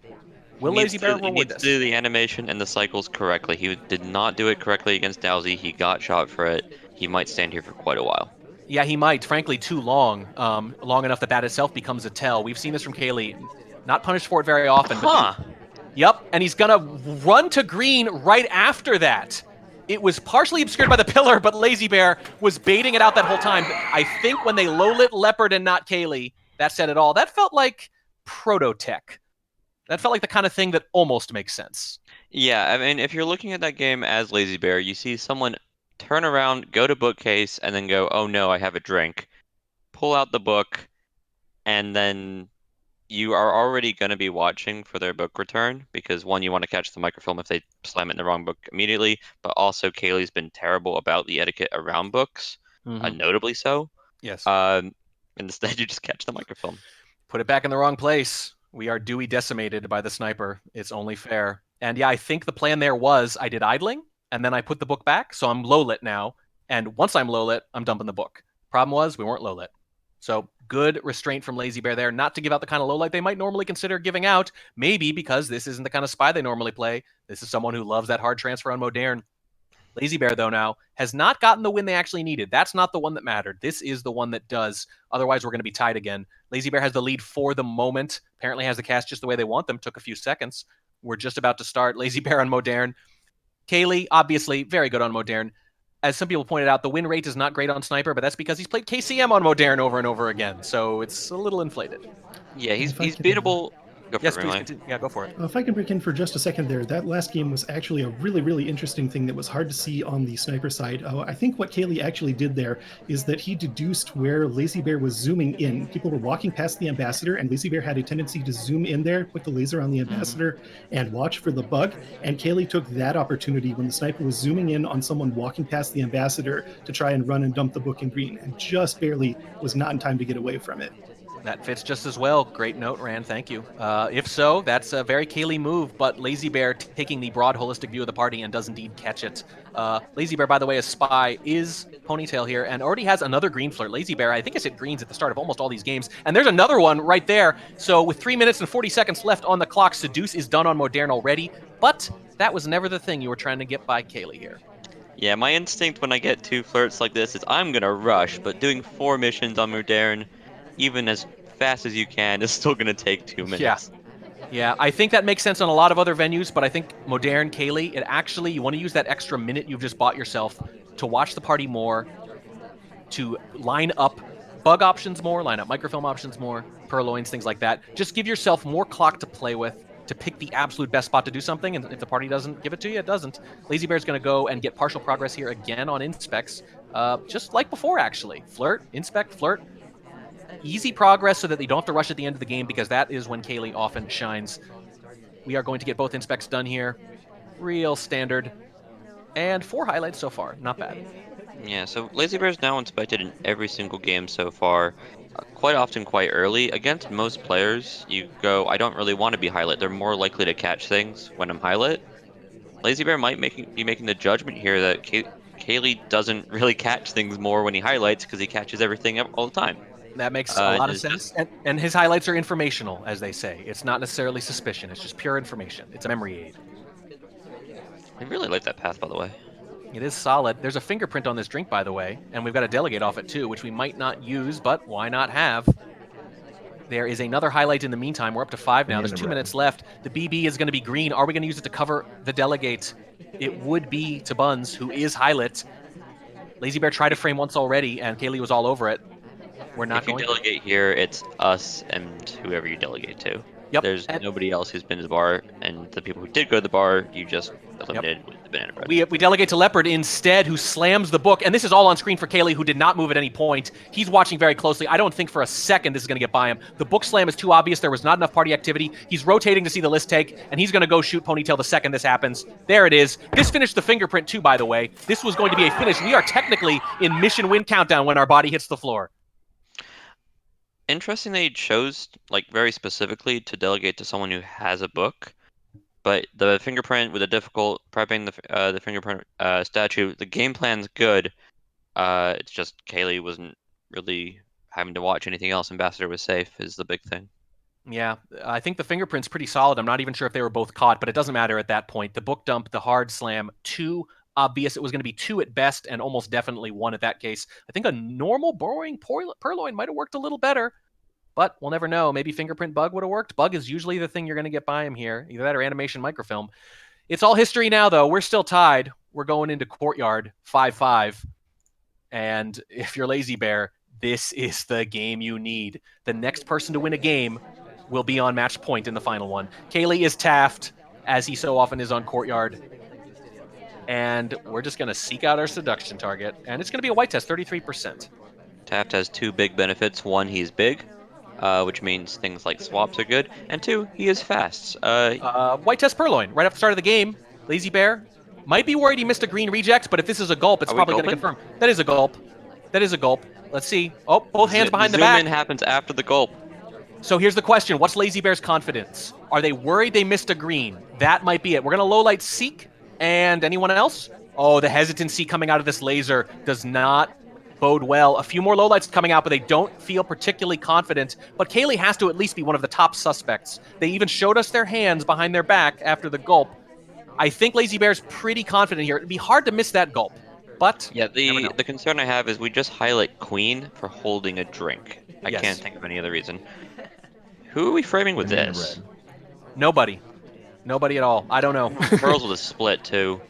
Will Lazybear He reward needs this? to do the animation and the cycles correctly. He did not do it correctly against Dowsy. He got shot for it. He might stand here for quite a while. Yeah, he might. Frankly, too long. Long enough that itself becomes a tell. We've seen this from Kaylee. Not punished for it very often. But yep, and he's going to run to green right after that. It was partially obscured by the pillar, but Lazybear was baiting it out that whole time. I think when they low-lit Leopard and not Kaylee, that said it all. That felt like proto-tech. That felt like the kind of thing that almost makes sense. Yeah, I mean, if you're looking at that game as Lazybear, you see someone turn around, go to bookcase, and then go, "Oh no, I have a drink." Pull out the book, and then you are already going to be watching for their book return because one, you want to catch the microfilm if they slam it in the wrong book immediately, but also Kaylee's been terrible about the etiquette around books, notably so. Yes. Um, Instead, you just catch the microfilm. Put it back in the wrong place. We are Dewey decimated by the sniper. It's only fair. And yeah, I think the plan there was I did idling, and then I put the book back, so I'm low lit now. And once I'm low lit, I'm dumping the book. Problem was, we weren't low lit. So good restraint from Lazybear there, not to give out the kind of low light they might normally consider giving out, maybe because this isn't the kind of spy they normally play. This is someone who loves that hard transfer on Modern. Lazybear, though, now has not gotten the win they actually needed. That's not the one that mattered. This is the one that does. Otherwise, we're going to be tied again. Lazybear has the lead for the moment. Apparently has the cast just the way they want them. Took a few seconds. We're just about to start. Lazybear on Modern. Kaylee, obviously, very good on Modern. As some people pointed out, the win rate is not great on Sniper, but that's because he's played KCM on Modern over and over again. So it's a little inflated. Yeah, he's If I he's could, beatable. Go for Yes, it, please Rimley. continue. Yeah, go for it. If I can break in for just a second there, that last game was actually a really, really interesting thing that was hard to see on the sniper side. I think what Kaylee actually did there is that he deduced where Lazybear was zooming in. People were walking past the ambassador, and Lazybear had a tendency to zoom in there, put the laser on the ambassador, and watch for the bug. And Kaylee took that opportunity when the sniper was zooming in on someone walking past the ambassador to try and run and dump the book in green, and just barely was not in time to get away from it. That fits just as well. Great note, Rand. Thank you. If so, that's a very Kaylee move, but Lazybear taking the broad, holistic view of the party and does indeed catch it. Lazybear, by the way, as spy, is Ponytail here and already has another green flirt. Lazybear, I think, has hit greens at the start of almost all these games, and there's another one right there. So with 3 minutes and 40 seconds left on the clock, Seduce is done on Modern already, but that was never the thing you were trying to get by Kaylee here. Yeah, my instinct when I get two flirts like this is I'm gonna rush, but doing 4 missions on Modern, even as fast as you can, is still gonna take 2 minutes. Yeah, I think that makes sense on a lot of other venues, but I think Modern, Kaylee, it actually, you want to use that extra minute you've just bought yourself to watch the party more, to line up bug options more, line up microfilm options more, purloins, things like that. Just give yourself more clock to play with, to pick the absolute best spot to do something, and if the party doesn't give it to you, it doesn't. Lazybear's going to go and get partial progress here again on inspects, just like before, actually. Flirt, inspect, flirt. Easy progress so that they don't have to rush at the end of the game, because that is when Kaylee often shines. We are going to get both inspects done here. Real standard. And 4 highlights so far. Not bad. Yeah, so Lazybear's now inspected in every single game so far, quite often quite early. Against most players, you go, I don't really want to be highlight. They're more likely to catch things when I'm highlight. Lazybear might be making the judgment here that Kaylee doesn't really catch things more when he highlights because he catches everything all the time. That makes a lot And of is sense. just And his highlights are informational, as they say. It's not necessarily suspicion. It's just pure information. It's a memory aid. I really like that path, by the way. It is solid. There's a fingerprint on this drink, by the way, and we've got a delegate off it too, which we might not use, but why not have? There is another highlight in the meantime. We're up to 5 now. There's 2 minutes left. The BB is going to be green. Are we going to use it to cover the delegate? It would be to Buns, who is highlight. Lazybear tried to frame once already, and Kaylee was all over it. We're not If you going. delegate here, it's us and whoever you delegate to. Yep. There's nobody else who's been to the bar, and the people who did go to the bar, you just eliminated with the banana bread. We delegate to Leopard instead, who slams the book. And this is all on screen for Kaylee, who did not move at any point. He's watching very closely. I don't think for a second this is going to get by him. The book slam is too obvious. There was not enough party activity. He's rotating to see the list take, and he's going to go shoot Ponytail the second this happens. There it is. This finished the fingerprint too, by the way. This was going to be a finish. We are technically in mission win countdown when our body hits the floor. Interesting that he chose, like, very specifically to delegate to someone who has a book. But the fingerprint with the difficult prepping the fingerprint statue, the game plan's good. It's just Kaylee wasn't really having to watch anything else. Ambassador was safe is the big thing. Yeah, I think the fingerprint's pretty solid. I'm not even sure if they were both caught, but it doesn't matter at that point. The book dump, the hard slam, too obvious. It was going to be 2 at best and almost definitely 1 at that case. I think a normal borrowing purloin might have worked a little better. But we'll never know. Maybe fingerprint bug would have worked. Bug is usually the thing you're going to get by him here. Either that or animation microfilm. It's all history now, though. We're still tied. We're going into Courtyard 5-5. And if you're Lazybear, this is the game you need. The next person to win a game will be on match point in the final one. Caley is taffed, as he so often is on Courtyard. And we're just going to seek out our seduction target. And it's going to be a white test, 33%. Taft has two big benefits. One, he's big, which means things like swaps are good. And two, he is fast. White test Purloin, right off the start of the game. Lazybear might be worried he missed a green reject, but if this is a gulp, it's Are we probably going to gulping? confirm. That is a gulp. That is a gulp. Let's see. Oh, both hands behind the zoom back. in happens after the gulp. So here's the question. What's Lazybear's confidence? Are they worried they missed a green? That might be it. We're going to low light Seek. And anyone else? Oh, the hesitancy coming out of this laser does not bode well. A few more lowlights coming out, but they don't feel particularly confident. But Caley has to at least be one of the top suspects. They even showed us their hands behind their back after the gulp. I think Lazybear's pretty confident here. It'd be hard to miss that gulp. But yeah, the concern I have is we just highlight Queen for holding a drink. I can't think of any other reason. Who are we framing with this? Nobody. Nobody at all. I don't know. Pearls with a split too.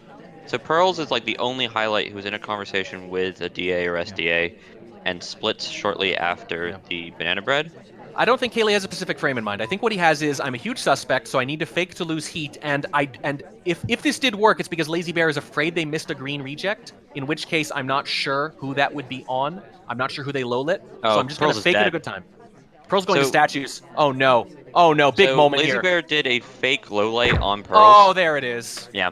So Pearls is like the only highlight who's in a conversation with a DA or SDA and splits shortly after the banana bread. I don't think Caley has a specific frame in mind. I think what he has is, I'm a huge suspect, so I need to fake to lose heat, and if this did work, it's because Lazybear is afraid they missed a green reject, in which case I'm not sure who that would be on. I'm not sure who they low lit, so I'm just going to fake it a good time. Pearl's going to statues. Oh no. Oh no, big moment here. Lazybear did a fake low light on Pearls. Oh, there it is. Yeah.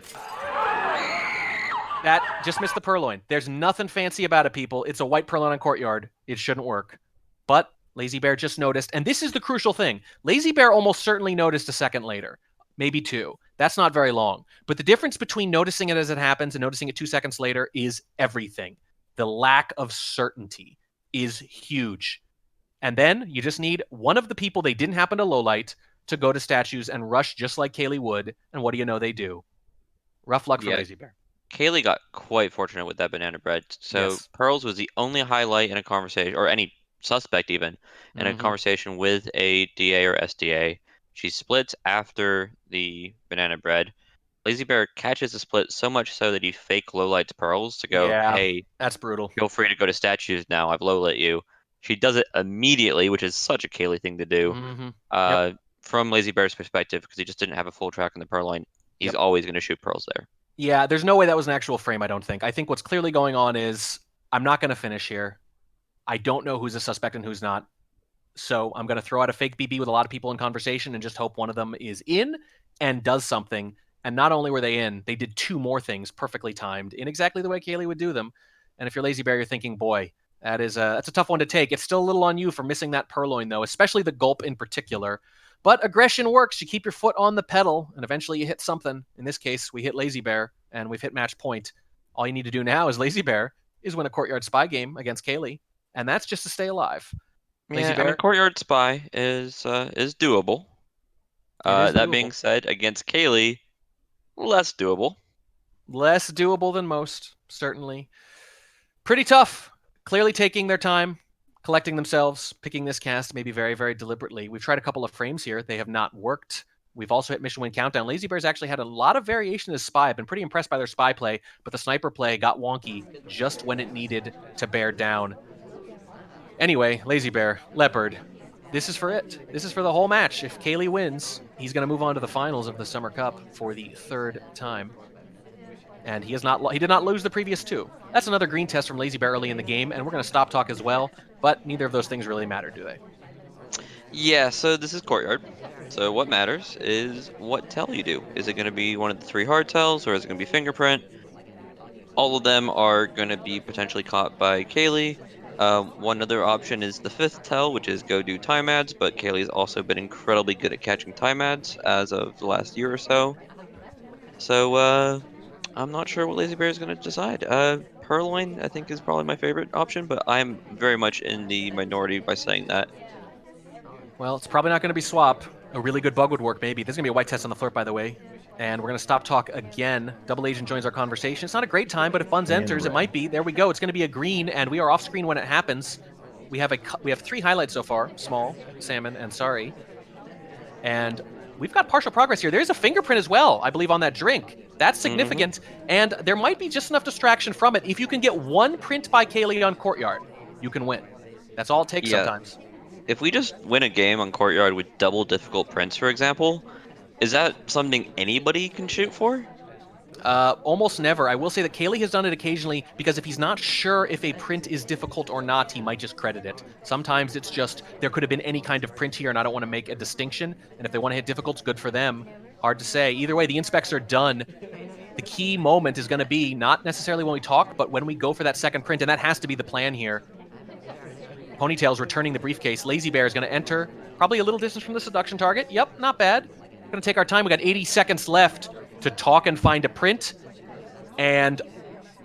That just missed the Purloin. There's nothing fancy about it, people. It's a white Purloin on Courtyard. It shouldn't work. But Lazybear just noticed, and this is the crucial thing. Lazybear almost certainly noticed a second later, maybe two. That's not very long. But the difference between noticing it as it happens and noticing it 2 seconds later is everything. The lack of certainty is huge. And then you just need one of the people they didn't happen to lowlight to go to statues and rush just like Caley would. And what do you know they do? Rough luck for Lazybear. Caley got quite fortunate with that banana bread. So Pearls was the only highlight in a conversation, or any suspect even, in a conversation with a DA or SDA. She splits after the banana bread. Lazybear catches the split so much so that he fake lowlights Pearls to go, hey, that's brutal. Feel free to go to statues now. I've lowlit you. She does it immediately, which is such a Caley thing to do. From Lazybear's perspective, because he just didn't have a full track on the Purloin, he's always going to shoot Pearls there. Yeah, there's no way that was an actual frame, I don't think. I think what's clearly going on is, I'm not going to finish here. I don't know who's a suspect and who's not. So I'm going to throw out a fake BB with a lot of people in conversation and just hope one of them is in and does something. And not only were they in, they did two more things perfectly timed in exactly the way Caley would do them. And if you're Lazybear, you're thinking, boy, that's a tough one to take. It's still a little on you for missing that Purloin, though, especially the gulp in particular. But aggression works. You keep your foot on the pedal, and eventually you hit something. In this case, we hit Lazybear, and we've hit match point. All you need to do now as Lazybear is win a Courtyard Spy game against Caley, and that's just to stay alive. Yeah, I mean, Courtyard Spy is doable. That being said, against Caley, less doable. Less doable than most, certainly. Pretty tough. Clearly taking their time, collecting themselves, picking this cast maybe very, very deliberately. We've tried a couple of frames here. They have not worked. We've also hit Mission Win Countdown. Lazybear's actually had a lot of variation as Spy. I've been pretty impressed by their Spy play, but the Sniper play got wonky just when it needed to bear down. Anyway, Lazybear, Leopard, this is for it. This is for the whole match. If Caley wins, he's going to move on to the finals of the Summer Cup for the third time. And he did not lose the previous two. That's another green test from Lazybear early in the game, and we're going to stop talk as well, but neither of those things really matter, do they? Yeah, so this is Courtyard. So what matters is what tell you do. Is it going to be one of the 3 hard tells, or is it going to be fingerprint? All of them are going to be potentially caught by Caley. One other option is the 5th tell, which is go do time ads, but Caley's also been incredibly good at catching time ads as of the last year or so. So, I'm not sure what Lazybear is going to decide. Purloin, I think, is probably my favorite option, but I'm very much in the minority by saying that. Well, it's probably not going to be swap. A really good bug would work, maybe. There's going to be a white test on the flirt, by the way. And we're going to stop talk again. Double Agent joins our conversation. It's not a great time, but if Buns enters, it might be. There we go. It's going to be a green, and we are off screen when it happens. We have 3 highlights so far. Small, Salmon, and Sorry. And we've got partial progress here. There's a fingerprint as well, I believe, on that drink. That's significant, and there might be just enough distraction from it. If you can get one print by Caley on Courtyard, you can win. That's all it takes sometimes. if we just win a game on Courtyard with double difficult prints, for example, is that something anybody can shoot for? Almost never. I will say that Caley has done it occasionally because if he's not sure if a print is difficult or not, he might just credit it. Sometimes it's just, there could have been any kind of print here and I don't want to make a distinction. And if they want to hit difficult, it's good for them. Hard to say. Either way, the inspects are done. The key moment is going to be not necessarily when we talk, but when we go for that second print, and that has to be the plan here. Ponytail's returning the briefcase. Lazybear is going to enter, probably a little distance from the seduction target. Yep, not bad. Going to take our time. We got 80 seconds left to talk and find a print. And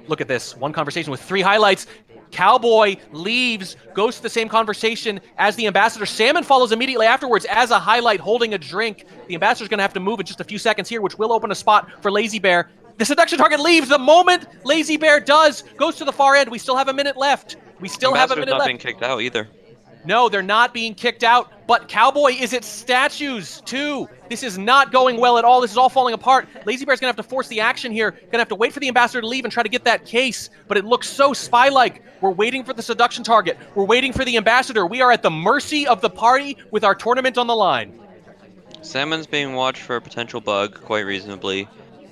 look at this. One conversation with 3 highlights. Cowboy leaves, goes to the same conversation as the ambassador. Salmon follows immediately afterwards as a highlight holding a drink. The ambassador's going to have to move in just a few seconds here, which will open a spot for Lazybear. The seduction target leaves the moment Lazybear does, goes to the far end. We still have a minute left. We still have a minute left. Not being kicked out either. No, they're not being kicked out, but Cowboy is at statues, too. This is not going well at all. This is all falling apart. Lazybear's gonna have to force the action here. Gonna have to wait for the ambassador to leave and try to get that case, but it looks so spy-like. We're waiting for the seduction target. We're waiting for the ambassador. We are at the mercy of the party with our tournament on the line. Salmon's being watched for a potential bug, quite reasonably.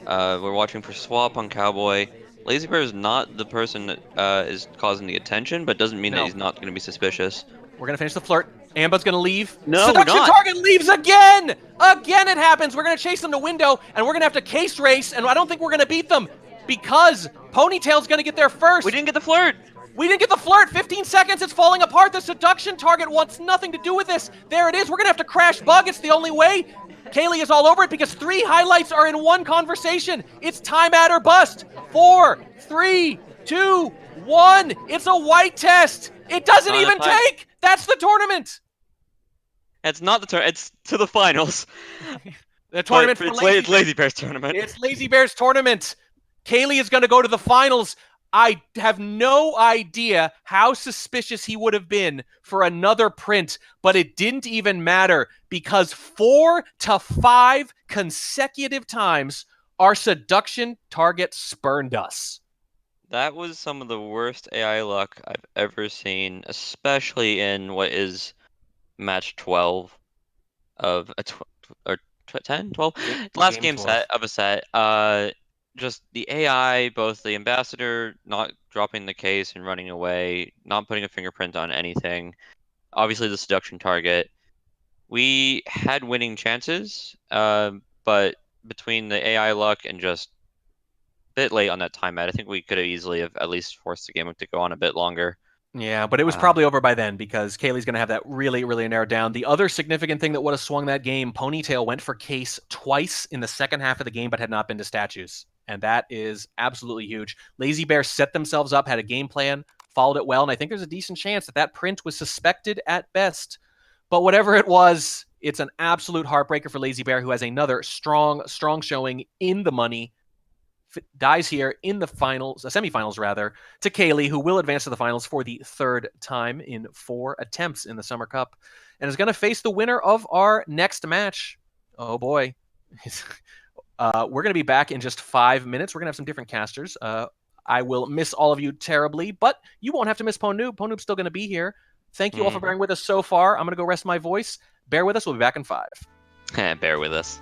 We're watching for swap on Cowboy. Lazybear is not the person that is causing the attention, but doesn't mean that he's not going to be suspicious. We're going to finish the flirt. Amba's going to leave. No, seduction target leaves again! Again it happens. We're going to chase them to window, and we're going to have to case race, and I don't think we're going to beat them because Ponytail's going to get there first. We didn't get the flirt. We didn't get the flirt. 15 seconds. It's falling apart. The seduction target wants nothing to do with this. There it is. We're going to have to crash bug. It's the only way. Caley is all over it because 3 highlights are in one conversation. It's time at or bust. 4, 3, 2, 1. It's a white test. It doesn't even take. That's the tournament. It's not the tournament. It's to the finals. The tournament it's Lazybear's tournament. It's Lazybear's tournament. Caley is going to go to the finals. I have no idea how suspicious he would have been for another print, but it didn't even matter because 4 to 5 consecutive times our seduction target spurned us. That was some of the worst AI luck I've ever seen, especially in what is match 12 of a 10, 12? Last game 12. set of a set. Just the AI, both the ambassador not dropping the case and running away, not putting a fingerprint on anything. Obviously the seduction target. We had winning chances, but between the AI luck and just a bit late on that timeout, I think we could have easily have at least forced the game to go on a bit longer. Yeah, but it was probably over by then because Caley's going to have that really, really narrowed down. The other significant thing that would have swung that game, Ponytail went for case twice in the second half of the game, but had not been to statues. And that is absolutely huge. Lazybear set themselves up, had a game plan, followed it well, and I think there's a decent chance that that print was suspected at best. But whatever it was, it's an absolute heartbreaker for Lazybear, who has another strong showing in the money. Dies here in the finals, semifinals rather, to Caley, who will advance to the finals for the 3rd time in 4 attempts in the Summer Cup, and is going to face the winner of our next match. Oh boy. We're going to be back in just 5 minutes. We're going to have some different casters. I will miss all of you terribly, but you won't have to miss Ponoob. Ponoob's still going to be here. Thank you all for bearing with us so far. I'm going to go rest my voice. Bear with us. We'll be back in 5. Bear with us.